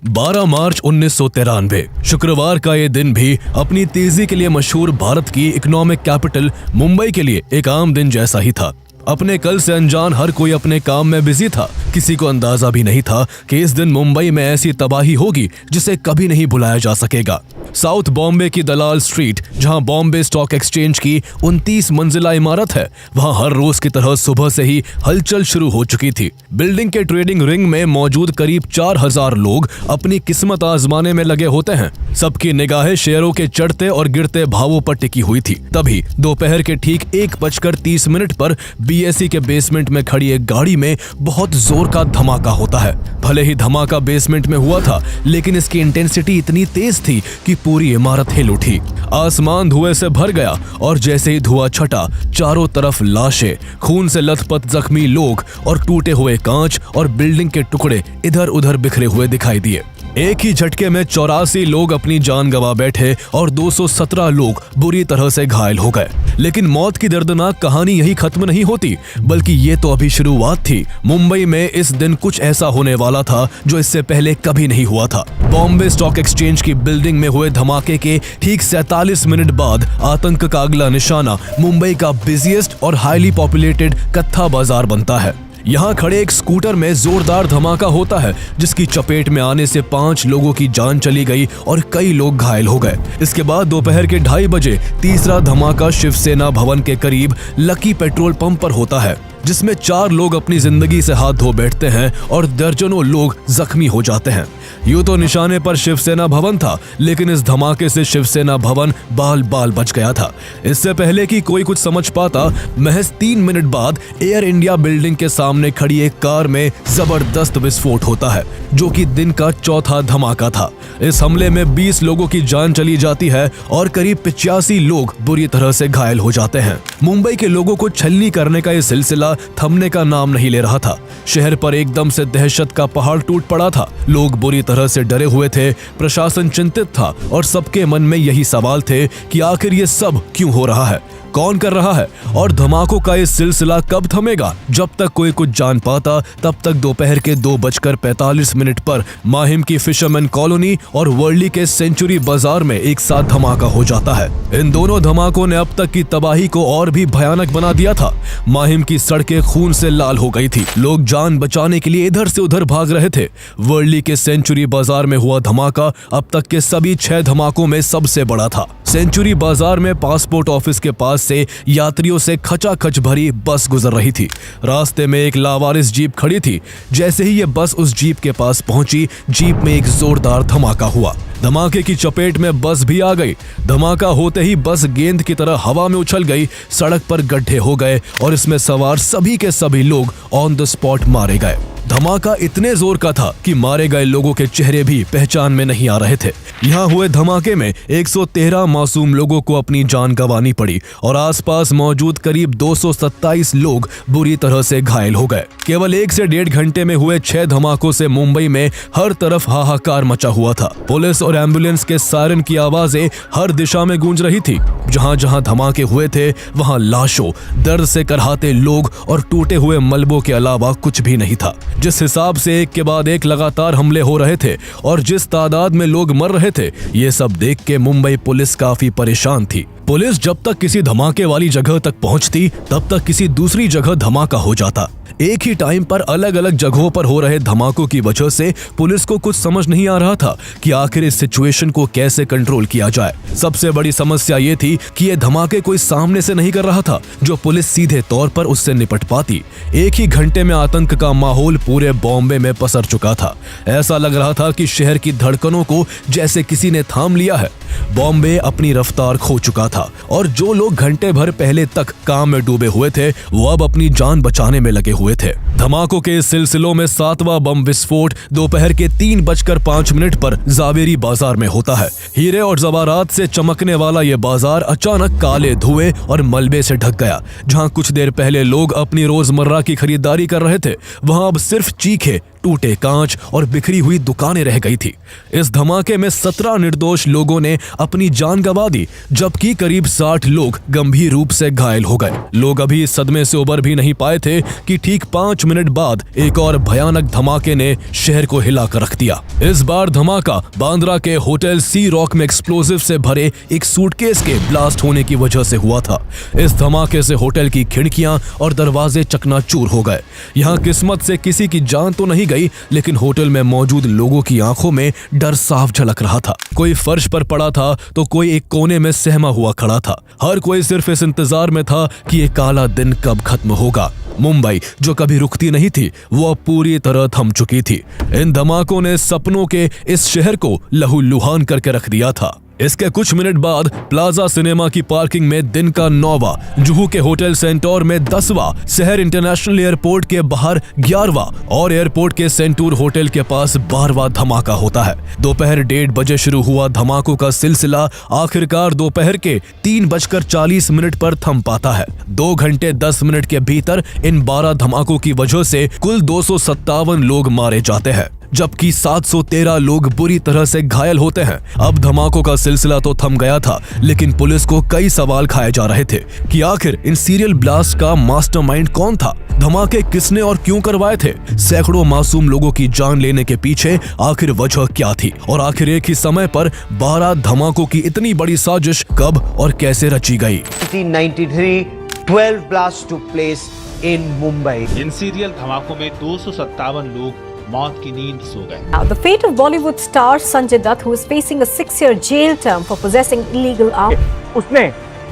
12 मार्च 1993 शुक्रवार का ये दिन भी अपनी तेजी के लिए मशहूर भारत की इकोनॉमिक कैपिटल मुंबई के लिए एक आम दिन जैसा ही था। अपने कल से अनजान हर कोई अपने काम में बिजी था। किसी को अंदाजा भी नहीं था कि इस दिन मुंबई में ऐसी तबाही होगी जिसे कभी नहीं भुलाया जा सकेगा। साउथ बॉम्बे की दलाल स्ट्रीट, जहां बॉम्बे स्टॉक एक्सचेंज की 29 मंजिला इमारत है, वहां हर रोज की तरह सुबह से ही हलचल शुरू हो चुकी थी। बिल्डिंग के ट्रेडिंग रिंग में मौजूद करीब 4000 लोग अपनी किस्मत आजमाने में लगे होते हैं। सबकी निगाहें शेयरों के चढ़ते और गिरते भावों पर टिकी हुई थी। तभी दोपहर के ठीक 1:30 पर बीएसई के बेसमेंट में खड़ी एक गाड़ी में बहुत जोर का धमाका होता है। भले ही धमाका बेसमेंट में हुआ था, लेकिन इसकी इंटेंसिटी इतनी तेज थी कि पूरी इमारत हिल उठी। आसमान धुएं से भर गया और जैसे ही धुआं छटा, चारों तरफ लाशें, खून से लथपथ जख्मी लोग और टूटे हुए कांच और बिल्डिंग के टुकड़े इधर उधर बिखरे हुए दिखाई दिए। एक ही झटके में 84 लोग अपनी जान गंवा बैठे और 217 लोग बुरी तरह से घायल हो गए। लेकिन मौत की दर्दनाक कहानी यही खत्म नहीं होती, बल्कि ये तो अभी शुरुआत थी। मुंबई में इस दिन कुछ ऐसा होने वाला था जो इससे पहले कभी नहीं हुआ था। बॉम्बे स्टॉक एक्सचेंज की बिल्डिंग में हुए धमाके के ठीक 47 मिनट बाद आतंक का अगला निशाना मुंबई का बिजिएस्ट और हाईली पॉपुलेटेड कत्था बाजार बनता है। यहाँ खड़े एक स्कूटर में जोरदार धमाका होता है, जिसकी चपेट में आने से 5 लोगों की जान चली गई और कई लोग घायल हो गए। इसके बाद दोपहर के 2:30 बजे तीसरा धमाका शिवसेना भवन के करीब लकी पेट्रोल पंप पर होता है, जिसमें 4 लोग अपनी जिंदगी से हाथ धो बैठते हैं और दर्जनों लोग जख्मी हो जाते हैं। यूं तो निशाने पर शिवसेना भवन था, लेकिन इस धमाके से शिवसेना भवन बाल बाल बच गया था। इससे पहले कि कोई कुछ समझ पाता, महज 3 मिनट बाद एयर इंडिया बिल्डिंग के सामने खड़ी एक कार में जबरदस्त विस्फोट होता है, जो कि दिन का चौथा धमाका था। इस हमले में 20 लोगों की जान चली जाती है और करीब 85 लोग बुरी तरह से घायल हो जाते हैं। मुंबई के लोगों को छलनी करने का यह सिलसिला थमने का नाम नहीं ले रहा था। शहर पर एकदम से दहशत का पहाड़ टूट पड़ा था। लोग बुरी तरह से डरे हुए थे, प्रशासन चिंतित था और सबके मन में यही सवाल थे कि आखिर ये सब क्यों हो रहा है, कौन कर रहा है और धमाकों का ये सिलसिला कब थमेगा। जब तक कोई कुछ जान पाता, तब तक दोपहर के 2:45 पर माहिम की फिशरमैन कॉलोनी और वर्ली के सेंचुरी बाजार में एक साथ धमाका हो जाता है। इन दोनों धमाकों ने अब तक की तबाही को और भी भयानक बना दिया था। माहिम की सड़कें खून से लाल हो गई थी। लोग जान बचाने के लिए इधर से उधर भाग रहे थे। वर्ली के सेंचुरी बाजार में हुआ धमाका अब तक के सभी 6 धमाकों में सबसे बड़ा था। सेंचुरी बाजार में पासपोर्ट ऑफिस के पास से यात्रियों से खचाखच भरी बस गुजर रही थी। रास्ते में एक लावारिस जीप खड़ी थी। जैसे ही ये बस उस जीप के पास पहुंची, जीप में एक जोरदार धमाका हुआ। धमाके की चपेट में बस भी आ गई। धमाका होते ही बस गेंद की तरह हवा में उछल गई, सड़क पर गड्ढे हो गए और इसमें सवार सभी के सभी लोग ऑन द स्पॉट मारे गए। धमाका इतने जोर का था कि मारे गए लोगों के चेहरे भी पहचान में नहीं आ रहे थे। यहाँ हुए धमाके में 113 मासूम लोगों को अपनी जान गंवानी पड़ी और आसपास मौजूद करीब 227 लोग बुरी तरह से घायल हो गए। केवल 1 से 1.5 घंटे में हुए 6 धमाकों से मुंबई में हर तरफ हाहाकार मचा हुआ था। पुलिस और एम्बुलेंस के सायरन की आवाजें हर दिशा में गूंज रही थी। जहाँ जहाँ धमाके हुए थे, वहाँ लाशों, दर्द से करहाते लोग और टूटे हुए मलबों के अलावा कुछ भी नहीं था। जिस हिसाब से एक के बाद एक लगातार हमले हो रहे थे और जिस तादाद में लोग मर रहे थे, ये सब देख के मुंबई पुलिस काफी परेशान थी। पुलिस जब तक किसी धमाके वाली जगह तक पहुंचती, तब तक किसी दूसरी जगह धमाका हो जाता। एक ही टाइम पर अलग अलग जगहों पर हो रहे धमाकों की वजह से पुलिस को कुछ समझ नहीं आ रहा था कि आखिर इस सिचुएशन को कैसे कंट्रोल किया जाए। सबसे बड़ी समस्या ये थी कि ये धमाके कोई सामने से नहीं कर रहा था, जो पुलिस सीधे तौर पर उससे निपट पाती। एक ही घंटे में आतंक का माहौल पूरे बॉम्बे में पसर चुका था। ऐसा लग रहा था कि शहर की धड़कनों को जैसे किसी ने थाम लिया है। बॉम्बे अपनी रफ्तार खो चुका था और जो लोग घंटे भर पहले तक काम में डूबे हुए थे, वो अब अपनी जान बचाने में लगे हुए थे। धमाकों के इस सिलसिलों में 7वां बम विस्फोट दोपहर के 3:05 पर जावेरी बाजार में होता है। हीरे और जवाहरात से चमकने वाला ये बाजार अचानक काले धुएं और मलबे से ढक गया। जहां कुछ देर पहले लोग अपनी रोजमर्रा की खरीदारी कर रहे थे, वहां अब सिर्फ चीखे, टूटे कांच और बिखरी हुई दुकानें रह गई थी। इस धमाके में 17 निर्दोष लोगों ने अपनी जान गंवा दी, जबकि करीब 60 लोग गंभीर रूप से घायल हो गए। लोग अभी इस सदमे से उबर भी नहीं पाए थे कि ठीक 5 मिनट बाद एक और भयानक धमाके ने शहर को हिलाकर रख दिया। इस बार धमाका बांद्रा के होटल सी रॉक में एक्सप्लोजिव से भरे एक सूटकेस के ब्लास्ट होने की वजह से हुआ था। इस धमाके से होटल की खिड़कियां और दरवाजे चकनाचूर हो गए। यहाँ किस्मत से किसी की जान तो नहीं गई, लेकिन होटल में मौजूद लोगों की आंखों में डर साफ झलक रहा था। कोई फर्श पर पड़ा था तो कोई एक कोने में सहमा हुआ खड़ा था। हर कोई सिर्फ इस इंतजार में था कि ये काला दिन कब खत्म होगा। मुंबई जो कभी रुकती नहीं थी, वो अब पूरी तरह थम चुकी थी। इन धमाकों ने सपनों के इस शहर को लहूलुहान करके रख दिया था। इसके कुछ मिनट बाद प्लाजा सिनेमा की पार्किंग में दिन का 9वां, जुहू के होटल सेंटोर में 10वां, शहर इंटरनेशनल एयरपोर्ट के बाहर 11वां और एयरपोर्ट के सेंटूर होटल के पास 12वां धमाका होता है। दोपहर 1:30 बजे शुरू हुआ धमाकों का सिलसिला आखिरकार दोपहर के 3:40 पर थम पाता है। 2 घंटे 10 मिनट के भीतर इन 12 धमाकों की वजह से कुल 257 लोग मारे जाते हैं, जबकि 713 लोग बुरी तरह से घायल होते हैं। अब धमाकों का सिलसिला तो थम गया था, लेकिन पुलिस को कई सवाल खाए जा रहे थे कि आखिर इन सीरियल ब्लास्ट का मास्टरमाइंड कौन था, धमाके किसने और क्यों करवाए थे, सैकड़ों मासूम लोगों की जान लेने के पीछे आखिर वजह क्या थी, और आखिर एक ही समय पर 12 धमाकों की इतनी बड़ी साजिश कब और कैसे रची गई। 1993 12 blasts took place in Mumbai. इन सीरियल धमाकों में 257 लोग मौत की नींद सो गए। Now, the fate of Bollywood star Sanjay Dutt, who is facing a 6-year jail term for possessing illegal arms. उसने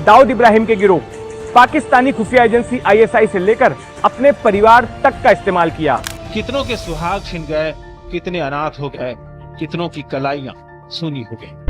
दाऊद इब्राहिम के गिरोह, पाकिस्तानी खुफिया एजेंसी ISI से लेकर अपने परिवार तक का इस्तेमाल किया। कितनों के सुहाग छिन गए, कितने अनाथ हो गए, कितनों की कलाइयां सूनी हो गई।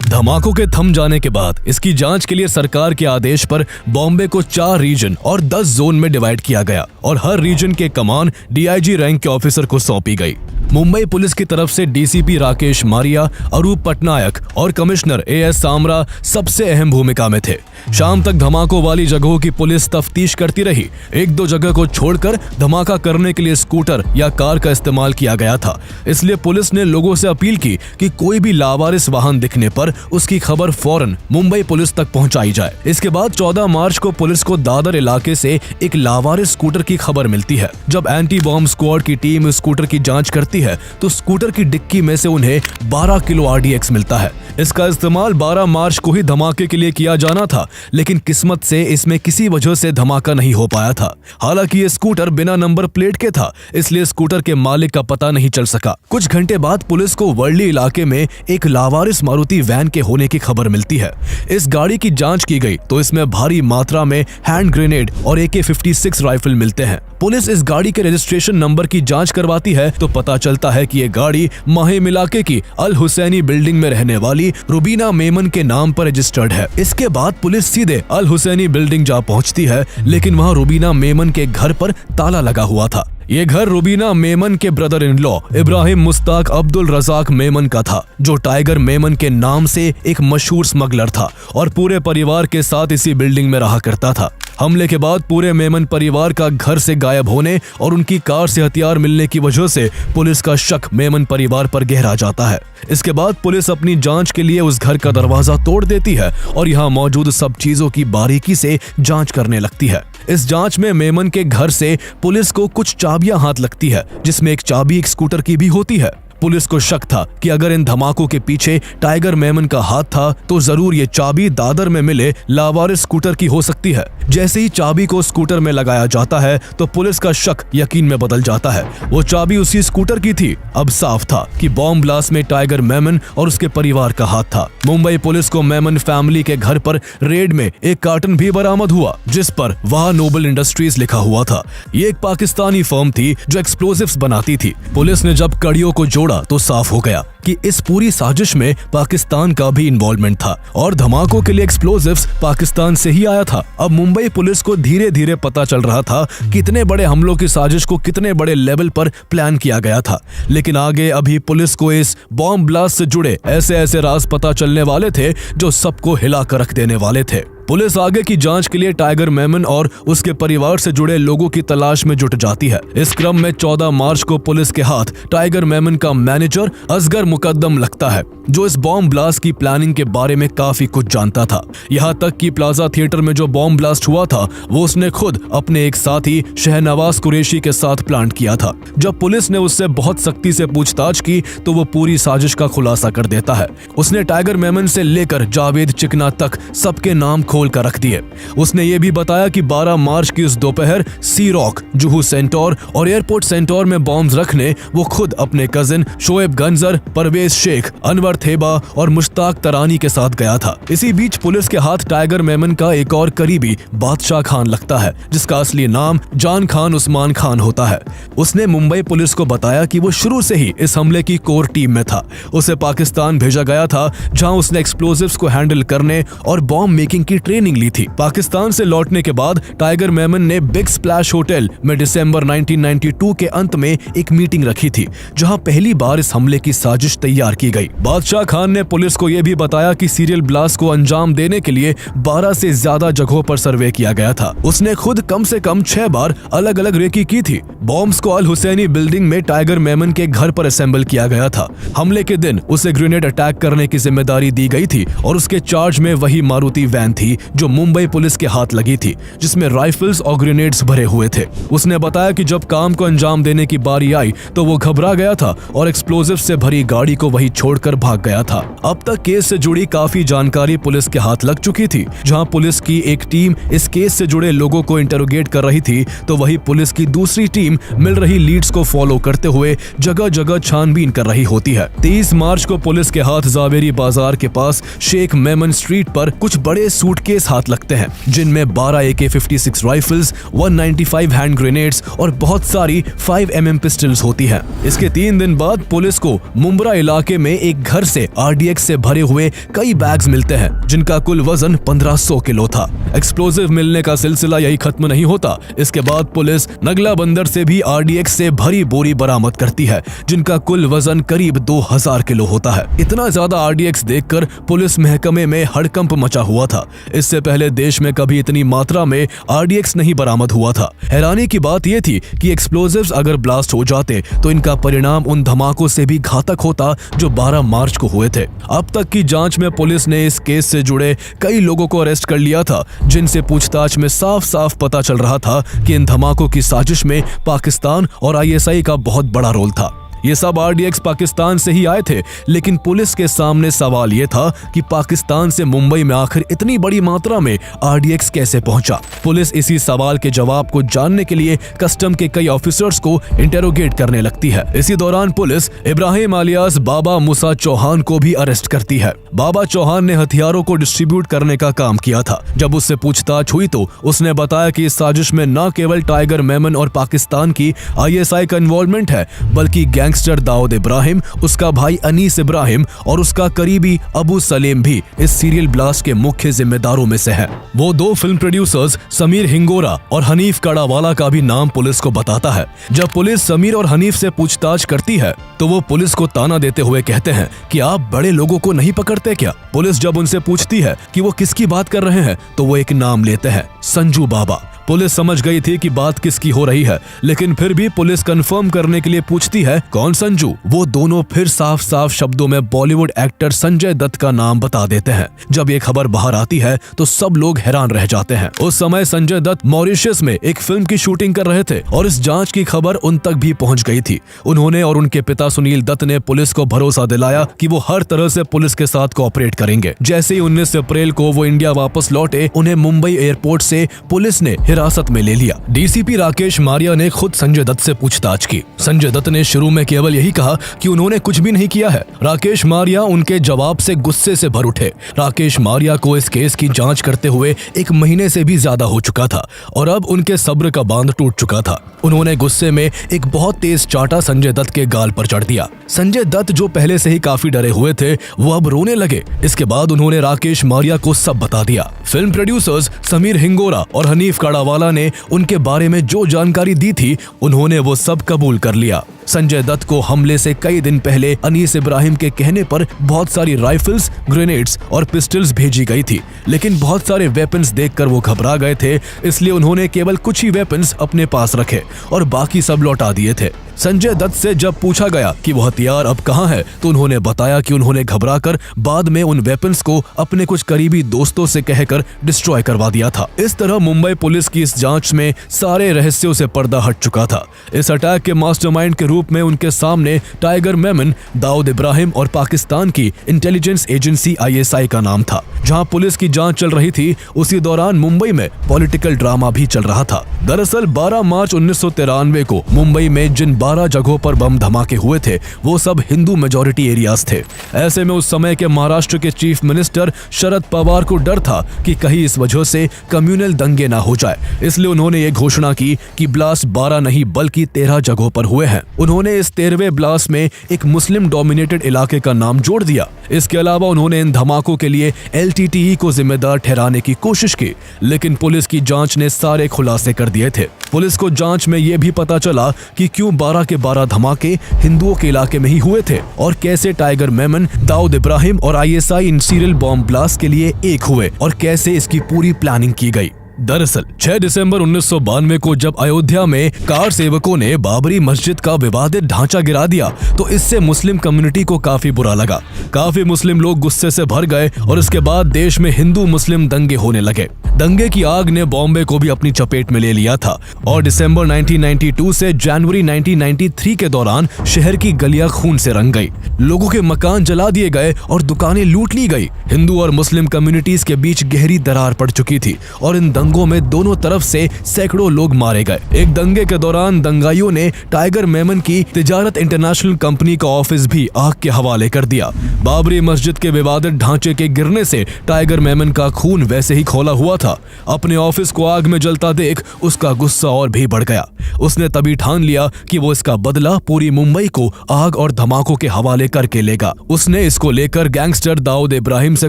धमाकों के थम जाने के बाद इसकी जांच के लिए सरकार के आदेश पर बॉम्बे को 4 रीजन और 10 जोन में डिवाइड किया गया और हर रीजन के कमान DIG रैंक के ऑफिसर को सौंपी गई। मुंबई पुलिस की तरफ से DCP राकेश मारिया, अरूप पटनायक और कमिश्नर AS सामरा सबसे अहम भूमिका में थे। शाम तक धमाकों वाली जगहों की पुलिस तफ्तीश करती रही। 1-2 जगह को छोड़कर धमाका करने के लिए स्कूटर या कार का इस्तेमाल किया गया था। इसलिए पुलिस ने लोगों से अपील की कि कोई भी लावारिस वाहन दिखने पर उसकी खबर फौरन मुंबई पुलिस तक पहुंचाई जाए। इसके बाद 14 मार्च को पुलिस को दादर इलाके से एक लावारिस स्कूटर की खबर मिलती है। जब एंटी बॉम्ब स्क्वाड की टीम स्कूटर की जांच करती है तो स्कूटर की डिक्की में से उन्हें 12 किलो RDX मिलता है। इसका इस्तेमाल 12 मार्च को ही धमाके के लिए किया जाना था, लेकिन किस्मत से इसमें किसी वजह से धमाका नहीं हो पाया था। हालांकि ये स्कूटर बिना नंबर प्लेट के था, इसलिए स्कूटर के मालिक का पता नहीं चल सका। कुछ घंटे बाद पुलिस को वर्ली इलाके में एक लावारिस मारुति वैन के होने की खबर मिलती है। इस गाड़ी की जांच की गई तो इसमें भारी मात्रा में हैंड ग्रेनेड और AK-56 राइफल मिलते हैं। पुलिस इस गाड़ी के रजिस्ट्रेशन नंबर की जांच करवाती है तो पता चलता है कि ये गाड़ी माहिम इलाके की अल हुसैनी बिल्डिंग में रहने वाली रुबीना मेमन के नाम पर रजिस्टर्ड है। इसके बाद पुलिस सीधे अल हुसैनी बिल्डिंग जा पहुंचती है, लेकिन वहां रुबीना मेमन के घर पर ताला लगा हुआ था। ये घर रुबीना मेमन के brother in law Ibrahim Mushtaq Abdul Razak Memon का था, जो टाइगर मेमन के नाम से एक मशहूर स्मगलर था और पूरे परिवार के साथ इसी बिल्डिंग में रहा करता था। हमले के बाद पूरे मेमन परिवार का घर से गायब होने और उनकी कार से हथियार मिलने की वजह से पुलिस का शक मेमन परिवार पर गहरा जाता है। इसके बाद पुलिस अपनी जांच के लिए उस घर का दरवाजा तोड़ देती है और यहाँ मौजूद सब चीजों की बारीकी से जांच करने लगती है। इस जांच में मेमन के घर से पुलिस को कुछ चाबियां हाथ लगती है, जिसमें एक चाबी एक स्कूटर की भी होती है। पुलिस को शक था कि अगर इन धमाकों के पीछे टाइगर मेमन का हाथ था तो जरूर ये चाबी दादर में मिले लावारिस स्कूटर की हो सकती है। जैसे ही चाबी को स्कूटर में लगाया जाता है तो पुलिस का शक यकीन में बदल जाता है। वो चाबी उसी स्कूटर की थी। अब साफ था कि बॉम्ब ब्लास्ट में टाइगर मेमन और उसके परिवार का हाथ था। मुंबई पुलिस को मेमन फैमिली के घर पर रेड में एक कार्टन भी बरामद हुआ, जिस पर वाह नोबल इंडस्ट्रीज लिखा हुआ था। ये एक पाकिस्तानी फर्म थी जो एक्सप्लोजिव्स बनाती थी। पुलिस ने जब कड़ियों को जोड़ा तो साफ हो गया कि इस पूरी साजिश में पाकिस्तान का भी इन्वॉल्वमेंट था और धमाकों के लिए एक्सप्लोजिव्स पाकिस्तान से ही आया था। अब मुंबई पुलिस को धीरे धीरे पता चल रहा था कि इतने बड़े हमलों की साजिश को कितने बड़े लेवल पर प्लान किया गया था। लेकिन आगे अभी पुलिस को इस बॉम्ब ब्लास्ट से जुड़े ऐसे राज पता चलने वाले थे जो सबको हिला कर रख देने वाले थे। पुलिस आगे की जांच के लिए टाइगर मेमन और उसके परिवार से जुड़े लोगों की तलाश में जुट जाती है। इस क्रम में 14 मार्च को पुलिस के हाथ टाइगर मेमन का मैनेजर असगर मुकद्दम लगता है, जो इस बॉम्ब ब्लास्ट की प्लानिंग के बारे में काफी कुछ जानता था। यहाँ तक कि प्लाजा थिएटर में जो बॉम्ब ब्लास्ट हुआ था वो उसने खुद अपने एक साथी शहनवाज कुरैशी के साथ प्लान किया था। जब पुलिस ने उससे बहुत सख्ती से पूछताछ की तो वो पूरी साजिश का खुलासा कर देता है। उसने टाइगर मेमन से लेकर जावेद चिकना तक सबके नाम खोल कर रख दिए। उसने ये भी बताया कि 12 मार्च की उस दोपहर सी रॉक, जुहू सेंटोर और एयरपोर्ट सेंटोर में बॉम्ब्स रखने वो खुद अपने कजिन शोएब गंजर, परवेज शेख, अनवर थेबा और मुश्ताक तरानी के साथ गया था। इसी बीच पुलिस के हाथ टाइगर मेमन का एक और करीबी बादशाह खान लगता है, जिसका असली नाम जान खान उस्मान खान होता है। उसने मुंबई पुलिस को बताया कि वो शुरू से ही इस हमले की कोर टीम में था। उसे पाकिस्तान भेजा गया था, जहां उसने एक्सप्लोजिव्स को हैंडल करने और बॉम्ब मेकिंग की ट्रेनिंग ली थी। पाकिस्तान से लौटने के बाद टाइगर मेमन ने बिग स्प्लैश होटल में दिसंबर 1992 के अंत में एक मीटिंग रखी थी, जहां पहली बार इस हमले की साजिश तैयार की गई। बादशाह खान ने पुलिस को यह भी बताया कि सीरियल ब्लास्ट को अंजाम देने के लिए 12 से ज्यादा जगहों पर सर्वे किया गया था। उसने खुद कम से कम 6 बार अलग अलग रेकी की थी। बॉम्ब्स को अल हुसैनी बिल्डिंग में टाइगर मेमन के घर पर असेंबल किया गया था। हमले के दिन उसे ग्रेनेड अटैक करने की जिम्मेदारी दी गई थी और उसके चार्ज में वही मारुति वैन थी जो मुंबई पुलिस के हाथ लगी थी, जिसमें राइफल्स और ग्रेनेड्स भरे हुए थे। उसने बताया कि जब काम को अंजाम देने की बारी आई तो वो घबरा गया था और एक्सप्लोजिव से भरी गाड़ी को वही छोड़कर भाग गया था। अब तक केस से जुड़ी काफी जानकारी पुलिस के हाथ लग चुकी थी। जहां पुलिस की एक टीम इस केस से जुड़े लोगों को इंटरोगेट कर रही थी, तो वही पुलिस की दूसरी टीम मिल रही लीड्स को फॉलो करते हुए जगह जगह छानबीन कर रही होती है। 23 मार्च को पुलिस के हाथ जावेरी बाजार के पास शेख मेमन स्ट्रीट पर कुछ बड़े सूटकेस हाथ लगते हैं, जिनमें 12 AK-56 राइफल्स, 195 हैंड ग्रेनेड्स और बहुत सारी 5mm पिस्टल्स होती हैं। इसके 3 दिन बाद पुलिस को मुंब्रा इलाके में एक घर से RDX से भरे हुए कई बैग्स मिलते हैं, जिनका कुल वजन 1500 किलो था। एक्सप्लोजिव मिलने का सिलसिला यही खत्म नहीं होता। इसके बाद पुलिस नगला बंदर से भी RDX से भरी बोरी बरामद करती है, जिनका कुल वजन करीब 2000 किलो होता है। इतना ज्यादा RDX देखकर पुलिस महकमे में हड़कंप मचा हुआ था। इससे पहले देश में कभी इतनी मात्रा में RDX नहीं बरामद हुआ था। हैरानी की बात यह थी कि एक्सप्लोजिव्स अगर ब्लास्ट हो जाते तो इनका परिणाम उन धमाकों से भी घातक होता जो 12 मार्च को हुए थे। अब तक की जांच में पुलिस ने इस केस से जुड़े कई लोगों को अरेस्ट कर लिया था, जिनसे पूछताछ में साफ साफ पता चल रहा था कि इन धमाकों की साजिश में पाकिस्तान और ISI का बहुत बड़ा रोल था। ये सब RDX पाकिस्तान से ही आए थे, लेकिन पुलिस के सामने सवाल ये था कि पाकिस्तान से मुंबई में आखिर इतनी बड़ी मात्रा में RDX कैसे पहुंचा। पुलिस इसी सवाल के जवाब को जानने के लिए कस्टम के कई ऑफिसर्स को इंटेरोगेट करने लगती है। इसी दौरान पुलिस इब्राहिम अलियास बाबा मूसा चौहान को भी अरेस्ट करती है। बाबा चौहान ने हथियारों को डिस्ट्रीब्यूट करने का काम किया था। जब उससे पूछताछ हुई तो उसने बताया कि इस साजिश में न केवल टाइगर मेमन और पाकिस्तान की ISI का इन्वॉल्वमेंट है, बल्कि गैंगस्टर दाऊद इब्राहिम, उसका भाई अनीस इब्राहिम और उसका करीबी अबू सलेम भी इस सीरियल ब्लास्ट के मुख्य जिम्मेदारों में से हैं। वो 2 फिल्म प्रोड्यूसर्स समीर हिंगोरा और हनीफ कड़ावाला का भी नाम पुलिस को बताता है। जब पुलिस समीर और हनीफ से पूछताछ करती है तो वो पुलिस को ताना देते हुए कहते हैं कि आप बड़े लोगों को नहीं पकड़ते क्या। पुलिस जब उनसे पूछती है कि वो किसकी बात कर रहे हैं तो वो एक नाम लेते हैं, संजू बाबा। पुलिस समझ गई थी कि बात किसकी हो रही है, लेकिन फिर भी पुलिस कंफर्म करने के लिए पूछती है, कौन संजू। वो दोनों फिर साफ साफ शब्दों में बॉलीवुड एक्टर संजय दत्त का नाम बता देते हैं। जब ये खबर बाहर आती है तो सब लोग हैरान रह जाते हैं। उस समय संजय दत्त मॉरिशस में एक फिल्म की शूटिंग कर रहे थे और इस जांच की खबर उन तक भी पहुंच गई थी। उन्होंने और उनके पिता सुनील दत्त ने पुलिस को भरोसा दिलाया कि वो हर तरह से पुलिस के साथ कोऑपरेट करेंगे। जैसे ही 19 अप्रैल को वो इंडिया वापस लौटे, उन्हें मुंबई एयरपोर्ट से पुलिस ने हिरासत में ले लिया। डीसीपी राकेश मारिया ने खुद संजय दत्त से पूछताछ की। संजय दत्त ने शुरू में केवल यही कहा कि उन्होंने कुछ भी नहीं किया है। राकेश मारिया उनके जवाब से गुस्से से भर उठे। राकेश मारिया को इस केस की जांच करते हुए 1 महीने से भी ज्यादा हो चुका था और अब उनके सब्र का बांध टूट चुका था। उन्होंने गुस्से में एक बहुत तेज चाटा संजय दत्त के गाल पर चढ़ दिया। संजय दत्त जो पहले से ही काफी डरे हुए थे, वो अब रोने लगे। इसके बाद उन्होंने राकेश मारिया को सब बता दिया। फिल्म प्रोड्यूसर्स समीर हिंगोरा और हनीफ कड़ावाला ने उनके बारे में जो जानकारी दी थी, उन्होंने वो सब कबूल कर लिया। संजय दत्त को हमले से कई दिन पहले अनीस इब्राहिम के कहने पर बहुत सारी राइफल्स, ग्रेनेड्स और पिस्टल्स भेजी गई थी, लेकिन बहुत सारे वेपन्स देखकर वो घबरा गए थे, इसलिए उन्होंने केवल कुछ ही वेपन्स अपने पास रखे और बाकी सब लौटा दिए थे। संजय दत्त से जब पूछा गया कि वो हथियार अब कहाँ है, तो उन्होंने बताया कि उन्होंने घबराकर बाद में उन वेपन्स को अपने कुछ करीबी दोस्तों से कहकर डिस्ट्रॉय करवा दिया था। इस तरह मुंबई पुलिस की इस जांच में सारे रहस्यों से पर्दा हट चुका था। इस अटैक के मास्टरमाइंड के रूप में उनके सामने टाइगर मेमन, दाऊद इब्राहिम और पाकिस्तान की इंटेलिजेंस एजेंसी ISI का नाम था। जहां पुलिस की जांच चल रही थी, उसी दौरान मुंबई में पॉलिटिकल ड्रामा भी चल रहा था। दरअसल 12 मार्च 1993 को मुंबई में जिन 12 जगहों पर बम धमाके हुए थे, वो सब हिंदू मेजॉरिटी एरियाज थे। ऐसे में उस समय के महाराष्ट्र के चीफ मिनिस्टर शरद पवार को डर था कि कहीं इस वजह से कम्युनल दंगे ना हो जाए, इसलिए उन्होंने ये घोषणा की कि ब्लास्ट 12 नहीं बल्कि 13 जगहों पर हुए हैं। उन्होंने इस 13वें ब्लास्ट में एक मुस्लिम डोमिनेटेड इलाके का नाम जोड़ दिया। इसके अलावा उन्होंने इन धमाकों के लिए LTTE को जिम्मेदार ठहराने की कोशिश की, लेकिन पुलिस की जांच ने सारे खुलासे कर दिए थे। पुलिस को जांच में यह भी पता चला कि क्यों 12 के 12 धमाके हिंदुओं के इलाके में ही हुए थे और कैसे टाइगर मेमन, दाऊद इब्राहिम और ISI in serial bomb blast के लिए एक हुए और कैसे इसकी पूरी प्लानिंग की गई। दरअसल 6 दिसंबर 1992 को जब अयोध्या में कार सेवकों ने बाबरी मस्जिद का विवादित ढांचा गिरा दिया, तो इससे मुस्लिम कम्युनिटी को काफी बुरा लगा। काफी मुस्लिम लोग गुस्से से भर गए और इसके बाद देश में हिंदू मुस्लिम दंगे होने लगे। दंगे की आग ने बॉम्बे को भी अपनी चपेट में ले लिया था और दिसंबर 1992 से जनवरी 1993 के दौरान शहर की गलियां खून से रंग गई। लोगों के मकान जला दिए गए और दुकानें लूट ली गई। हिंदू और मुस्लिम कम्युनिटीज के बीच गहरी दरार पड़ चुकी थी और इन दंगों में दोनों तरफ से सैकड़ों लोग मारे गए। एक दंगे के दौरान दंगाइयों ने टाइगर मेमन की तिजारत इंटरनेशनल कंपनी का ऑफिस भी आग के हवाले कर दिया। बाबरी मस्जिद के विवादित ढांचे के गिरने से टाइगर मेमन का खून वैसे ही खौला हुआ था। अपने ऑफिस को आग में जलता देख उसका गुस्सा और भी बढ़ गया। उसने तभी ठान लिया कि वो इसका बदला पूरी मुंबई को आग और धमाकों के हवाले करके लेगा। उसने इसको लेकर गैंगस्टर दाऊद इब्राहिम से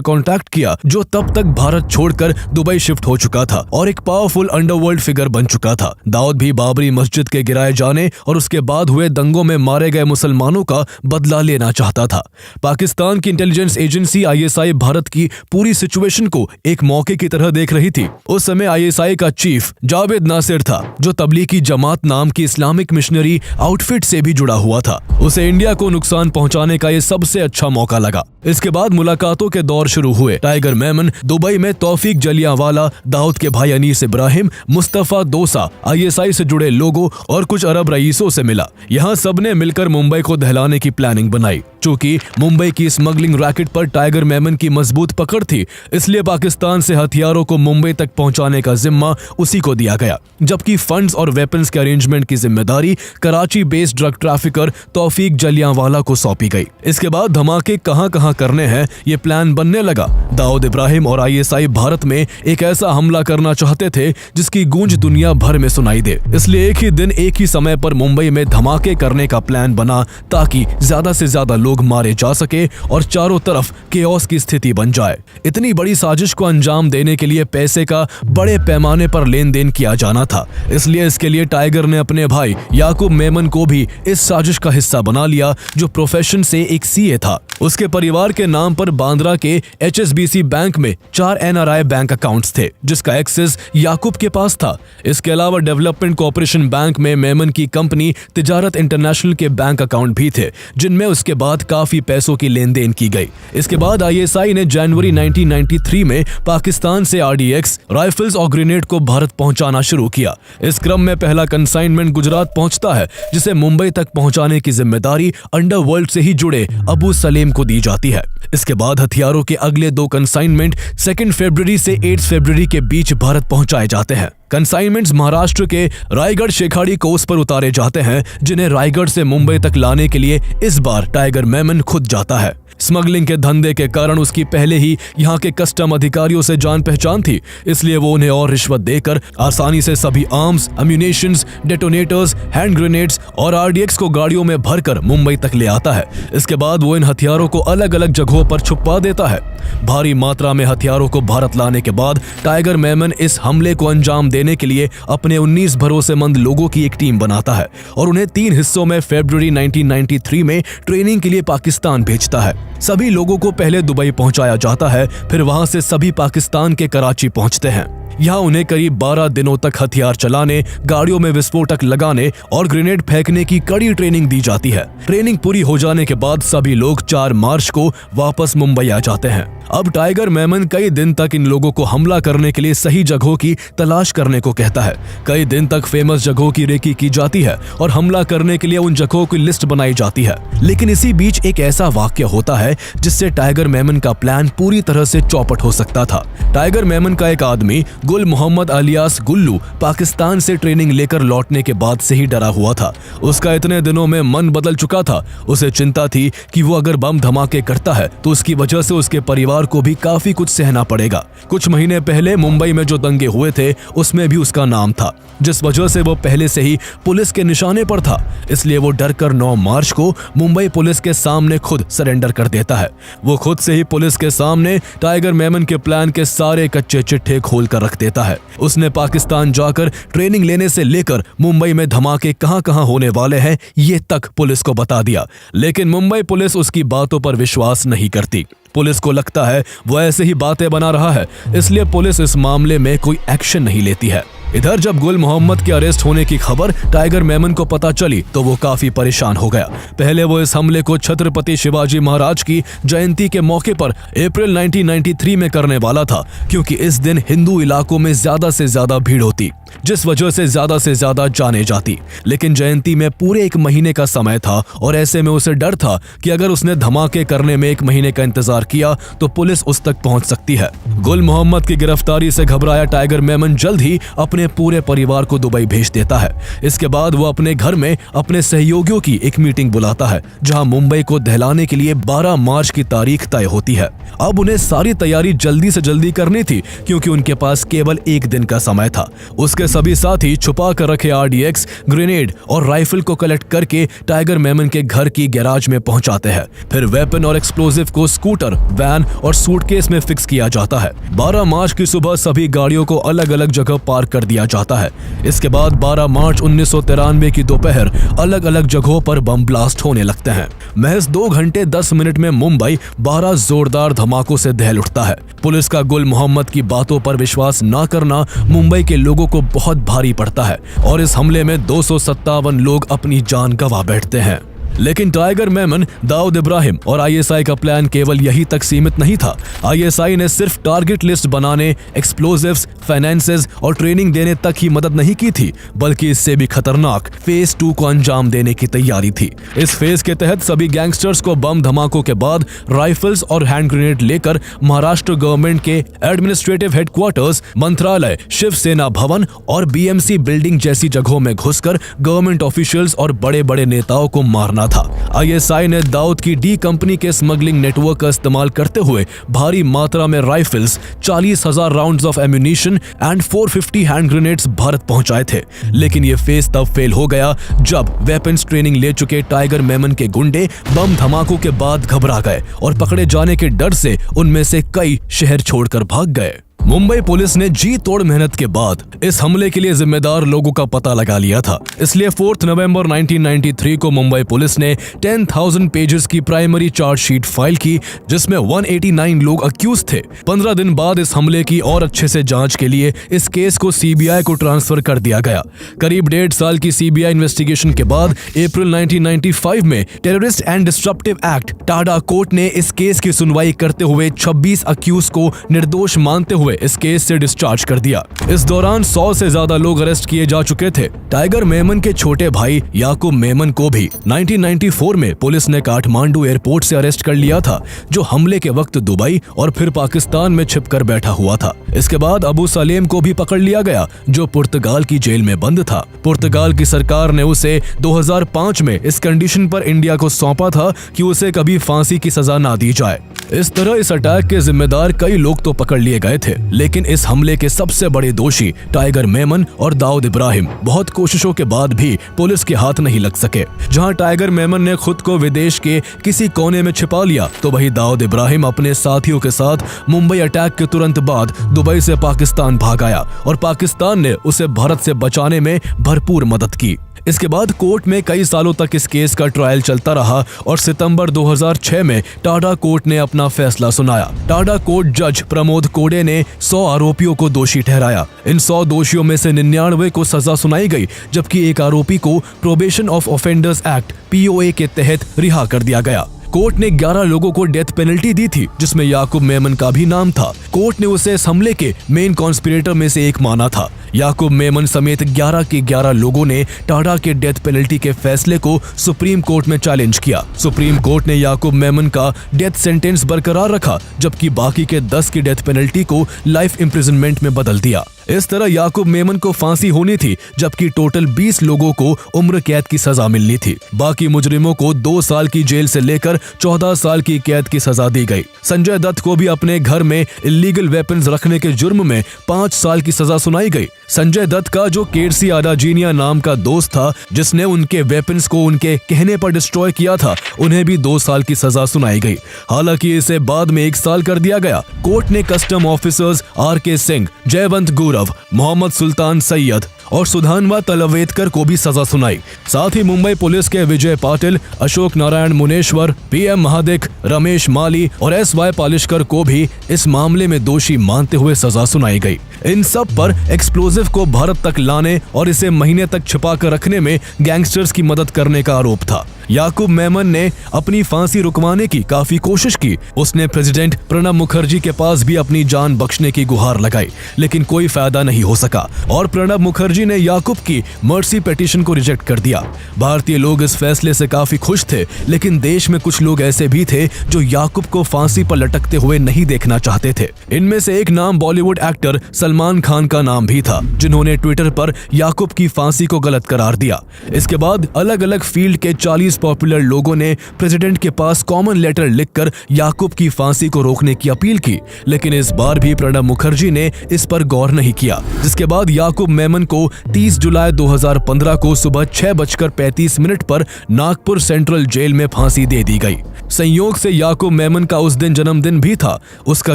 कांटेक्ट किया, जो तब तक भारत छोड़कर दुबई शिफ्ट हो चुका था और एक पावरफुल अंडरवर्ल्ड फिगर बन चुका था। दाऊद भी बाबरी मस्जिद के गिराए जाने और उसके बाद हुए दंगों में मारे गए मुसलमानों का बदला लेना चाहता था। पाकिस्तान की इंटेलिजेंस एजेंसी ISI भारत की पूरी सिचुएशन को एक मौके की तरह देख रही थी। उस समय ISI का चीफ जावेद नासिर था, जो तबलीगी जमात नाम की इस्लामिक मिशनरी आउटफिट से भी जुड़ा हुआ था। उसे इंडिया को नुकसान पहुंचाने का ये सबसे अच्छा मौका लगा। इसके बाद मुलाकातों के दौर शुरू हुए। टाइगर मेमन दुबई में तौफीक जलियांवाला, दाऊद के भाई अनीस इब्राहिम, मुस्तफा दोसा, ISI से जुड़े लोगों और कुछ अरब रईसों से मिला। यहाँ सबने मिलकर मुंबई को दहलाने की प्लानिंग बनाई। चूंकि मुंबई की स्मगलिंग रैकेट पर टाइगर मेमन की मजबूत पकड़ थी, इसलिए पाकिस्तान से हथियारों को मुंबई तक पहुंचाने का जिम्मा उसी को दिया गया, जबकि फंड्स और वेपन्स के अरेंजमेंट की जिम्मेदारी कराची बेस्ड ड्रग ट्रैफिकर तौफीक जलियांवाला को सौंपी गई। इसके बाद धमाके कहां करने हैं ये प्लान बनने लगा। दाऊद इब्राहिम और ISI भारत में एक ऐसा हमला करना चाहते थे जिसकी गूंज दुनिया भर में सुनाई दे, इसलिए एक ही दिन एक ही समय पर मुंबई में धमाके करने का प्लान बना, ताकि ज्यादा से ज्यादा लोग मारे जा सके और चारों तरफ केओस की स्थिति बन जाए। इतनी बड़ी साजिश को अंजाम देने के लिए पैसे का बड़े पैमाने पर लेन देन किया जाना था, इसलिए इसके लिए टाइगर ने अपने भाई याकूब मेमन को भी इस साजिश का हिस्सा बना लिया, जो प्रोफेशन से एक CA था। उसके परिवार के नाम पर बांद्रा के HSBC बैंक में 4 NRI बैंक अकाउंट्स थे, जिसका एक्सेस याकूब के पास था। इसके अलावा डेवलपमेंट कोऑपरेशन बैंक में मेमन की कंपनी तिजारत इंटरनेशनल के बैंक अकाउंट भी थे, जिनमें उसके बाद काफी पैसों की लेन देन की गई। इसके बाद ISI ने जनवरी 1993 में पाकिस्तान से RDX, राइफल्स और ग्रेनेड को भारत पहुंचाना शुरू किया। इस क्रम में पहला कंसाइनमेंट गुजरात पहुंचता है, जिसे मुंबई तक पहुंचाने की जिम्मेदारी अंडरवर्ल्ड से ही जुड़े अबू सलेम को दी जाती है। इसके बाद हथियारों के अगले 2 कंसाइनमेंट 2 फरवरी से 8 फरवरी के बीच भारत पहुंचाए जाते हैं। कंसाइनमेंट्स महाराष्ट्र के रायगढ़ शेखाड़ी कोस्ट पर उतारे जाते हैं, जिन्हें रायगढ़ से मुंबई तक लाने के लिए इस बार टाइगर मेमन खुद जाता है। स्मगलिंग के धंधे के कारण उसकी पहले ही यहाँ के कस्टम अधिकारियों से जान पहचान थी, इसलिए वो उन्हें और रिश्वत देकर आसानी से सभी आर्म्स, अम्यूनेशंस, डेटोनेटर्स, हैंड ग्रेनेड्स और आरडीएक्स को गाड़ियों में भरकर मुंबई तक ले आता है। इसके बाद वो इन हथियारों को अलग अलग जगहों पर छुपा देता है। भारी मात्रा में हथियारों को भारत लाने के बाद टाइगर मेमन इस हमले को अंजाम देने के लिए अपने 19 भरोसेमंद लोगों की एक टीम बनाता है और उन्हें 3 हिस्सों में फरवरी 1993 में ट्रेनिंग के लिए पाकिस्तान भेजता है। सभी लोगों को पहले दुबई पहुंचाया जाता है, फिर वहां से सभी पाकिस्तान के कराची पहुंचते हैं। यहाँ उन्हें करीब 12 दिनों तक हथियार चलाने, गाड़ियों में विस्फोटक लगाने और ग्रेनेड फेंकने की कड़ी ट्रेनिंग दी जाती है। ट्रेनिंग पूरी हो जाने के बाद सभी लोग 4 मार्च को वापस मुंबई आ जाते हैं। अब टाइगर मेमन कई दिन तक इन लोगों को हमला करने के लिए सही जगहों की तलाश करने को कहता है। कई दिन तक फेमस जगहों की रेकी की जाती है और हमला करने के लिए उन जगहों की लिस्ट बनाई जाती है। लेकिन इसी बीच एक ऐसा वाक्य होता है जिससे टाइगर मेमन का प्लान पूरी तरह से चौपट हो सकता था। टाइगर मेमन का एक आदमी गुल मोहम्मद अलियास गुल्लू पाकिस्तान से ट्रेनिंग लेकर लौटने के बाद से ही डरा हुआ था। उसका इतने दिनों में मन बदल चुका था। उसे चिंता थी कि वो अगर बम धमाके करता है तो उसकी वजह से उसके परिवार को भी काफी कुछ सहना पड़ेगा। कुछ महीने पहले मुंबई में जो दंगे हुए थे उसमें भी उसका नाम था, जिस वजह से वो पहले से ही पुलिस के निशाने पर था। इसलिए वो डरकर 9 मार्च को मुंबई पुलिस के सामने खुद सरेंडर कर देता है। वो खुद से ही पुलिस के सामने टाइगर मेमन के प्लान के सारे कच्चे चिट्ठे खोल कर रख देता है। उसने पाकिस्तान जाकर ट्रेनिंग लेने से लेकर मुंबई में धमाके कहां-कहां होने वाले हैं ये तक पुलिस को बता दिया। लेकिन मुंबई पुलिस उसकी बातों पर विश्वास नहीं करती। पुलिस को लगता है वो ऐसे ही बातें बना रहा है, इसलिए पुलिस इस मामले में कोई एक्शन नहीं लेती है। इधर जब गुल मोहम्मद के अरेस्ट होने की खबर टाइगर मेमन को पता चली तो वो काफी परेशान हो गया। पहले वो इस हमले को छत्रपति शिवाजी महाराज की जयंती के मौके पर अप्रैल 1993 में करने वाला था, क्योंकि इस दिन हिंदू इलाकों में ज्यादा से ज्यादा भीड़ होती, जिस वजह से ज्यादा जाने जाती। लेकिन जयंती में पूरे 1 महीने का समय था और ऐसे में उसे डर था कि अगर उसने धमाके करने में 1 महीने का इंतजार किया तो पुलिस उस तक पहुंच सकती है। गुल मोहम्मद की गिरफ्तारी से घबराया टाइगर मेमन जल्द ही अपने पूरे परिवार को दुबई भेज देता है। इसके बाद वो अपने घर में अपने सहयोगियों की एक मीटिंग बुलाता है, जहां मुंबई को दहलाने के लिए 12 मार्च की तारीख तय होती है। अब उन्हें सारी तैयारी जल्दी से जल्दी करनी थी, क्योंकि उनके पास केवल 1 दिन का समय था। उसके सभी साथी छुपा कर रखे आरडीएक्स, ग्रेनेड और राइफल को कलेक्ट करके टाइगर मेमन के घर की गैराज में पहुंचाते हैं। फिर वेपन और एक्सप्लोजिव को स्कूटर, वैन और सूटकेस में फिक्स किया जाता है। 12 मार्च की सुबह सभी गाड़ियों को अलग अलग जगह पार्क कर दिया जाता है। इसके बाद 12 मार्च 1993 की दोपहर अलग अलग जगहों पर बम ब्लास्ट होने लगते हैं। महज 2 घंटे 10 मिनट में मुंबई 12 जोरदार धमाकों से दहल उठता है। पुलिस का गुल मोहम्मद की बातों पर विश्वास न करना मुंबई के लोगों को बहुत भारी पड़ता है और इस हमले में 257 लोग अपनी जान गंवा बैठते हैं। लेकिन टाइगर मेमन, दाऊद इब्राहिम और आईएसआई का प्लान केवल यही तक सीमित नहीं था। आईएसआई ने सिर्फ टारगेट लिस्ट बनाने, एक्सप्लोजिव्स, फाइनेंसेस और ट्रेनिंग देने तक ही मदद नहीं की थी, बल्कि इससे भी खतरनाक फेज 2 को अंजाम देने की तैयारी थी। इस फेज के तहत सभी गैंगस्टर्स को बम धमाकों के बाद राइफल्स और हैंड ग्रेनेड लेकर महाराष्ट्र गवर्नमेंट के एडमिनिस्ट्रेटिव हेडक्वार्टर्स, मंत्रालय, शिवसेना भवन और बीएमसी बिल्डिंग जैसी जगहों में घुसकर गवर्नमेंट ऑफिशियल्स और बड़े बड़े नेताओं को मारना था। आईएसआई ने दाऊद की डी कंपनी के स्मगलिंग नेटवर्क का इस्तेमाल करते हुए भारी मात्रा में rifles, 40,000 rounds of ammunition and 450 hand grenades Bharat पहुंचाए थे। लेकिन ये फेज तब फेल हो गया जब वेपन्स ट्रेनिंग ले चुके टाइगर मेमन के गुंडे बम धमाकों के बाद घबरा गए और पकड़े जाने के डर से उनमें से कई शहर छोड़कर भाग गए। मुंबई पुलिस ने जी तोड़ मेहनत के बाद इस हमले के लिए जिम्मेदार लोगों का पता लगा लिया था। इसलिए 4 नवंबर 1993 को मुंबई पुलिस ने 10,000 पेजेस की प्राइमरी चार्जशीट फाइल की, जिसमें 189 लोग अक्यूज थे। 15 दिन बाद इस हमले की और अच्छे से जांच के लिए इस केस को सीबीआई को ट्रांसफर कर दिया गया। करीब 1.5 साल की सीबीआई इन्वेस्टिगेशन के बाद अप्रैल 1995 में terrorist and disruptive act TADA court ने इस केस की सुनवाई करते हुए 26 अक्यूज को निर्दोष मानते हुए हुए इस केस से डिस्चार्ज कर दिया। इस दौरान 100 से ज्यादा लोग अरेस्ट किए जा चुके थे। टाइगर मेमन के छोटे भाई याकूब मेमन को भी 1994 में पुलिस ने काठमांडू एयरपोर्ट से अरेस्ट कर लिया था, जो हमले के वक्त दुबई और फिर पाकिस्तान में छिपकर बैठा हुआ था। इसके बाद अबू सलेम को भी पकड़ लिया गया, जो पुर्तगाल की जेल में बंद था। पुर्तगाल की सरकार ने उसे 2005 में इस कंडीशन पर इंडिया को सौंपा था कि उसे कभी फांसी की सजा ना दी जाए। इस तरह इस अटैक के जिम्मेदार कई लोग तो पकड़ लिए गए थे, लेकिन इस हमले के सबसे बड़े दोषी टाइगर मेमन और दाऊद इब्राहिम बहुत कोशिशों के बाद भी पुलिस के हाथ नहीं लग सके। जहां टाइगर मेमन ने खुद को विदेश के किसी कोने में छिपा लिया, तो वहीं दाऊद इब्राहिम अपने साथियों के साथ मुंबई अटैक के तुरंत बाद दुबई से पाकिस्तान भाग आया और पाकिस्तान ने उसे भारत से बचाने में भरपूर मदद की। इसके बाद कोर्ट में कई सालों तक इस केस का ट्रायल चलता रहा और सितंबर 2006 में टाडा कोर्ट ने अपना फैसला सुनाया। टाडा कोर्ट जज प्रमोद कोडे ने 100 आरोपियों को दोषी ठहराया। इन 100 दोषियों में से 99 को सजा सुनाई गई, जबकि एक आरोपी को probation of offenders act POA के तहत रिहा कर दिया गया। कोर्ट ने 11 लोगों को डेथ पेनल्टी दी थी, जिसमें याकूब मेमन का भी नाम था। कोर्ट ने उसे इस हमले के मेन कॉन्स्पिरेटर में से एक माना था। याकूब मेमन समेत 11 के 11 लोगों ने टाडा के डेथ पेनल्टी के फैसले को सुप्रीम कोर्ट में चैलेंज किया। सुप्रीम कोर्ट ने याकूब मेमन का डेथ सेंटेंस बरकरार रखा, जबकि बाकी के 10 की डेथ पेनल्टी को लाइफ इम्प्रिजनमेंट में बदल दिया। इस तरह याकूब मेमन को फांसी होनी थी, जबकि टोटल 20 लोगों को उम्र कैद की सजा मिलनी थी। बाकी मुजरिमों को 2 साल की जेल से लेकर 14 साल की कैद की सजा दी गई। संजय दत्त को भी अपने घर में इलीगल वेपन्स रखने के जुर्म में 5 साल की सजा सुनाई गई। संजय दत्त का जो केरसी आदाजीनिया नाम का दोस्त था, जिसने उनके वेपन्स को उनके कहने पर डिस्ट्रॉय किया था, उन्हें भी 2 साल की सजा सुनाई गई। हालांकि इसे बाद में 1 साल कर दिया गया। कोर्ट ने कस्टम ऑफिसर्स RK सिंह, जयवंत गौरव, मोहम्मद सुल्तान सैयद और सुधानवा तलवेदकर को भी सजा सुनाई। साथ ही मुंबई पुलिस के विजय पाटिल, अशोक नारायण मुनेश्वर, PM महादिक, रमेश माली और SY पालिशकर को भी इस मामले में दोषी मानते हुए सजा सुनाई गई। इन सब पर एक्सप्लोजिव को भारत तक लाने और इसे महीने तक छिपा कर रखने में गैंगस्टर्स की मदद करने का आरोप था। याकूब मेमन ने अपनी फांसी रुकवाने की काफी कोशिश की। उसने प्रेसिडेंट प्रणब मुखर्जी के पास भी अपनी जान बख्शने की गुहार लगाई, लेकिन कोई फायदा नहीं हो सका और प्रणब मुखर्जी ने याकूब की मर्सी पिटीशन को रिजेक्ट कर दिया। भारतीय लोग इस फैसले से काफी खुश थे, लेकिन देश में कुछ लोग ऐसे भी थे जो याकूब को फांसी पर लटकते हुए नहीं देखना चाहते थे। इनमें से एक नाम बॉलीवुड एक्टर सलमान खान का नाम भी था, जिन्होंने ट्विटर पर याकूब की फांसी को गलत करार दिया। इसके बाद अलग अलग फील्ड के 40 पॉपुलर लोगों ने प्रेसिडेंट के पास कॉमन लेटर लिखकर याकूब की फांसी को रोकने की अपील की, लेकिन इस बार भी प्रणब मुखर्जी ने इस पर गौर नहीं किया, जिसके बाद याकूब मेमन को 30 जुलाई 2015 को सुबह 6:35 पर नागपुर सेंट्रल जेल में फांसी दे दी गई। संयोग से याकूब मेमन का उस दिन जन्मदिन भी था। उसका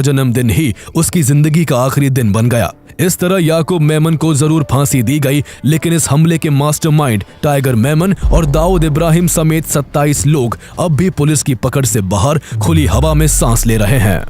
जन्मदिन ही उसकी जिंदगी का आखिरी दिन बन गया। इस तरह याकूब मेमन को जरूर फांसी दी गई, लेकिन इस हमले के मास्टरमाइंड टाइगर मेमन और दाऊद इब्राहिम समेत 27 लोग अब भी पुलिस की पकड़ से बाहर खुली हवा में सांस ले रहे हैं।